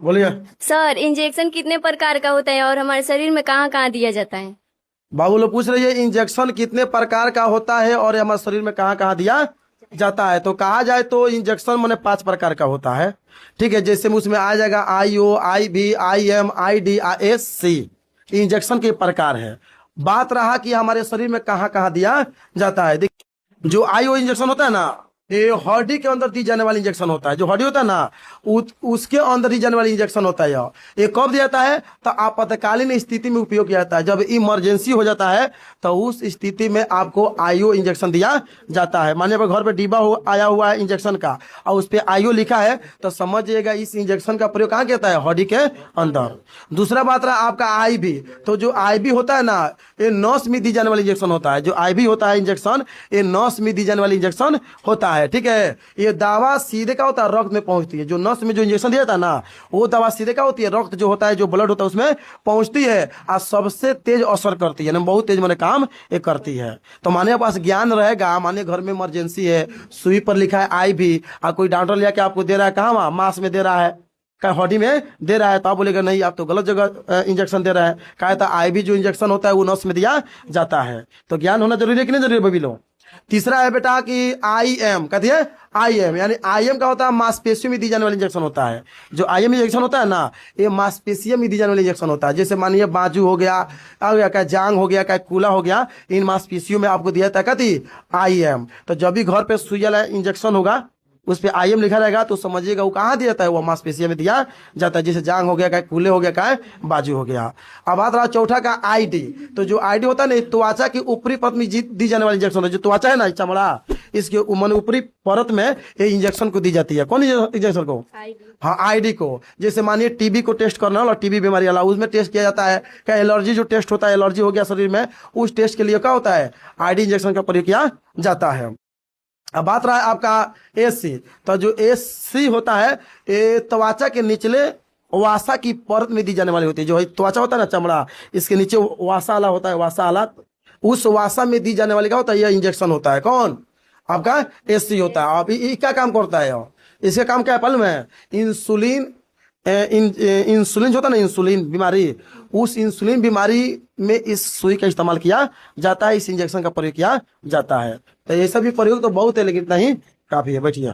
बोलिए। Sir, injection कितने प्रकार का होता है और हमारे शरीर में कहाँ कहाँ दिया जाता है? बाबू लोग पूछ रही है इंजेक्शन कितने प्रकार का होता है और ये हमारे शरीर में कहाँ कहाँ दिया जाता है। तो कहा जाए तो इंजेक्शन मैंने 5 प्रकार का होता है। ठीक है, जैसे उसमें आ जाएगा IO, IV, IM, ID, SC, injection के प्रकार है। बात रहा कि हमारे शरीर में कहाँ कहाँ दिया जाता है। देखिए, जो IO इंजेक्शन होता है ना, ये हड्डी के अंदर दी जाने वाली इंजेक्शन होता है। जो हड्डी होता है ना, उसके अंदर दी जाने वाली इंजेक्शन होता है। ये कब दिया जाता है? तो आपातकालीन स्थिति में उपयोग किया जाता है। जब इमरजेंसी हो जाता है तो उस स्थिति में आपको IO इंजेक्शन दिया जाता है। मानिए घर पे डिब्बा आया हुआ है इंजेक्शन का और उस पर IO लिखा है, तो समझिएगा इस इंजेक्शन का प्रयोग कहाँ किया जाता है? हड्डी के अंदर। दूसरा बात रहा आपका IV। तो जो IV होता है ना, ये नस में दी जाने वाली इंजेक्शन होता है। जो IV होता है इंजेक्शन, ये नस में दी जाने वाली इंजेक्शन होता है। ठीक है, ये दवा सीधे का होता है, रक्त में पहुंचती है। जो नस में जो इंजेक्शन दिया था ना, वो दवा सीधे का होती है, रक्त जो होता है, जो ब्लड होता है, उसमें पहुंचती है और सबसे तेज असर करती है, बहुत तेज मैंने काम ये करती है। तो माने पास ज्ञान रहेगा, माने घर में इमरजेंसी है, सुई पर लिखा है IV और कोई डॉक्टर लेके आपको दे रहा है, कहाँ वहाँ मांस में दे रहा है, क्या हड्डी में दे रहा है, तो आप बोलेगा नहीं आप तो गलत जगह इंजेक्शन दे रहा है। कहा था IV जो इंजेक्शन होता है वो नस में दिया जाता है। तो ज्ञान होना जरूरी है कि नहीं जरूरी है बबीलो? तीसरा है बेटा कि IM, कहती है IM, यानी IM का होता है मांसपेशियों में दी जाने वाली इंजेक्शन होता है। जो IM इंजेक्शन होता है ना, ये मांसपेशियों में दी जाने वाली इंजेक्शन होता है। जैसे मानिए बाजू हो गया, क्या जांग हो गया, क्या कूला हो गया, इन मांसपेशियों में आपको दिया जाता है कहती IM। तो जब भी घर पे सुई वाला इंजेक्शन होगा उस पर IM लिखा रहेगा तो समझिएगा वो कहाँ दिया जाता है? वो मांसपेशियों में दिया जाता है। जैसे जांग हो गया, क्या कूले हो गया, क्या बाजू हो गया। अब बात रहा चौथा का ID। तो जो ID होता है ना, त्वचा की ऊपरी परत में दी जाने वाली इंजेक्शन है। जो त्वचा है ना, चमड़ा, इसके मन ऊपरी परत में ये इंजेक्शन को दी जाती है। कौन इंजेक्शन को? हाँ, ID को। जैसे मानिए TB को टेस्ट करना हो, TB बीमारी वाला, उसमें टेस्ट किया जाता है। क्या एलर्जी जो टेस्ट होता है, एलर्जी हो गया शरीर में, उस टेस्ट के लिए क्या होता है? ID इंजेक्शन का प्रयोग किया जाता है। अब बात रहा है आपका SC। तो जो SC होता है, ये त्वचा के निचले वासा की परत में दी जाने वाली होती है। जो त्वचा होता है ना, चमड़ा, इसके नीचे वासा आला होता है, वासा आला, उस वासा में दी जाने वाली क्या होता है? यह इंजेक्शन होता है। कौन? आपका SC होता है। अब ये क्या काम करता है? इसका काम क्या है मालूम है? इंसुलिन, इंसुलिन होता है ना, इंसुलिन बीमारी, उस इंसुलिन बीमारी में इस सुई का इस्तेमाल किया जाता है, इस इंजेक्शन का प्रयोग किया जाता है। तो ये सभी प्रयोग तो बहुत है, लेकिन इतना ही काफी है। बैठिए।